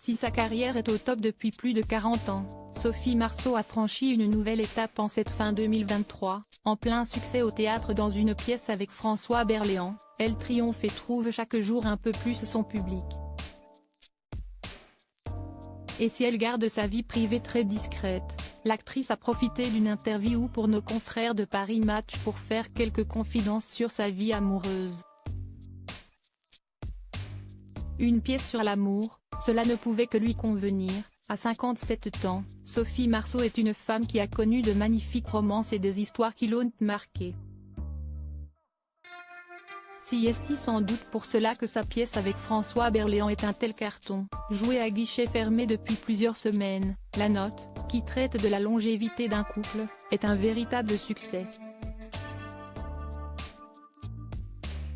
Si sa carrière est au top depuis plus de 40 ans, Sophie Marceau a franchi une nouvelle étape en cette fin 2023, en plein succès au théâtre dans une pièce avec François Berléand, elle triomphe et trouve chaque jour un peu plus son public. Et si elle garde sa vie privée très discrète, l'actrice a profité d'une interview pour nos confrères de Paris Match pour faire quelques confidences sur sa vie amoureuse. Une pièce sur l'amour, cela ne pouvait que lui convenir. À 57 ans, Sophie Marceau est une femme qui a connu de magnifiques romances et des histoires qui l'ont marquée. Si est sans doute pour cela que sa pièce avec François Berléand est un tel carton, jouée à guichet fermé depuis plusieurs semaines. La Note, qui traite de la longévité d'un couple, est un véritable succès.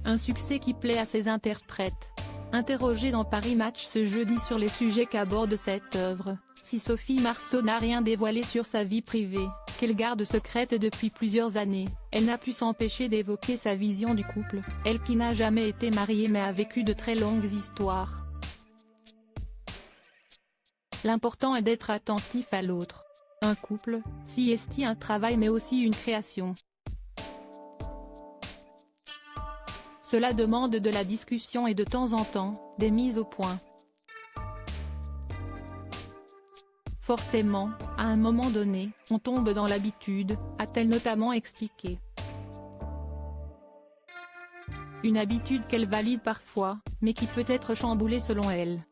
Un succès qui plaît à ses interprètes. Interrogée dans Paris Match ce jeudi sur les sujets qu'aborde cette œuvre, si Sophie Marceau n'a rien dévoilé sur sa vie privée, qu'elle garde secrète depuis plusieurs années, elle n'a pu s'empêcher d'évoquer sa vision du couple, elle qui n'a jamais été mariée mais a vécu de très longues histoires. L'important est d'être attentif à l'autre. Un couple, c'est un travail mais aussi une création. Cela demande de la discussion et de temps en temps, des mises au point. Forcément, à un moment donné, on tombe dans l'habitude, a-t-elle notamment expliqué. Une habitude qu'elle valide parfois, mais qui peut être chamboulée selon elle.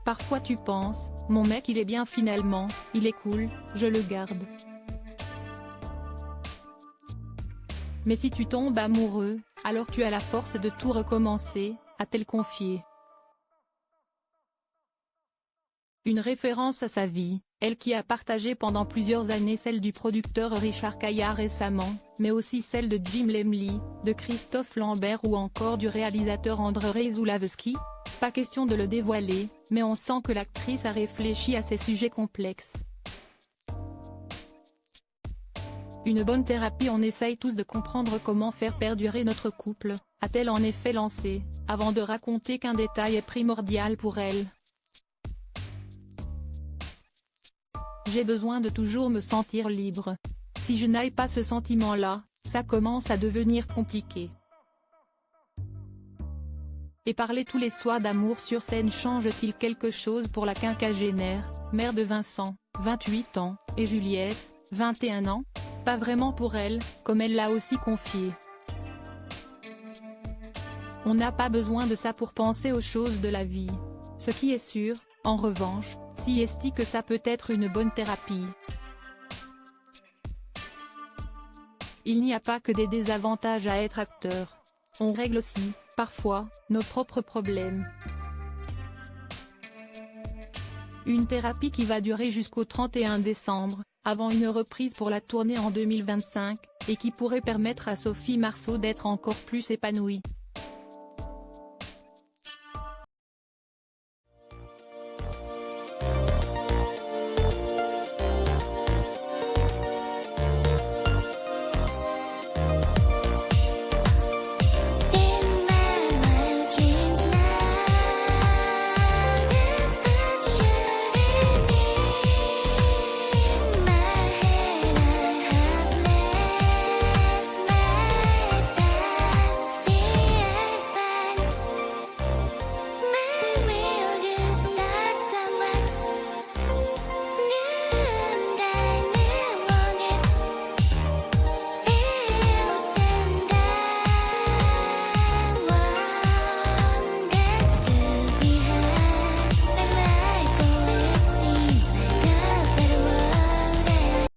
Parfois tu penses, mon mec il est bien finalement, il est cool, je le garde. Mais si tu tombes amoureux, alors tu as la force de tout recommencer, a-t-elle confié. Une référence à sa vie, elle qui a partagé pendant plusieurs années celle du producteur Richard Caillard récemment, mais aussi celle de Jim Lemley, de Christophe Lambert ou encore du réalisateur Andrzej Zulawski. Pas question de le dévoiler, mais on sent que l'actrice a réfléchi à ces sujets complexes. Une bonne thérapie, on essaye tous de comprendre comment faire perdurer notre couple, a-t-elle en effet lancé, avant de raconter qu'un détail est primordial pour elle. J'ai besoin de toujours me sentir libre. Si je n'ai pas ce sentiment-là, ça commence à devenir compliqué. Et parler tous les soirs d'amour sur scène change-t-il quelque chose pour la quinquagénaire, mère de Vincent, 28 ans, et Juliette, 21 ans? Pas vraiment pour elle, comme elle l'a aussi confié. On n'a pas besoin de ça pour penser aux choses de la vie. Ce qui est sûr, en revanche, c'est que ça peut être une bonne thérapie. Il n'y a pas que des désavantages à être acteur. On règle aussi, parfois, nos propres problèmes. Une thérapie qui va durer jusqu'au 31 décembre, avant une reprise pour la tournée en 2025, et qui pourrait permettre à Sophie Marceau d'être encore plus épanouie.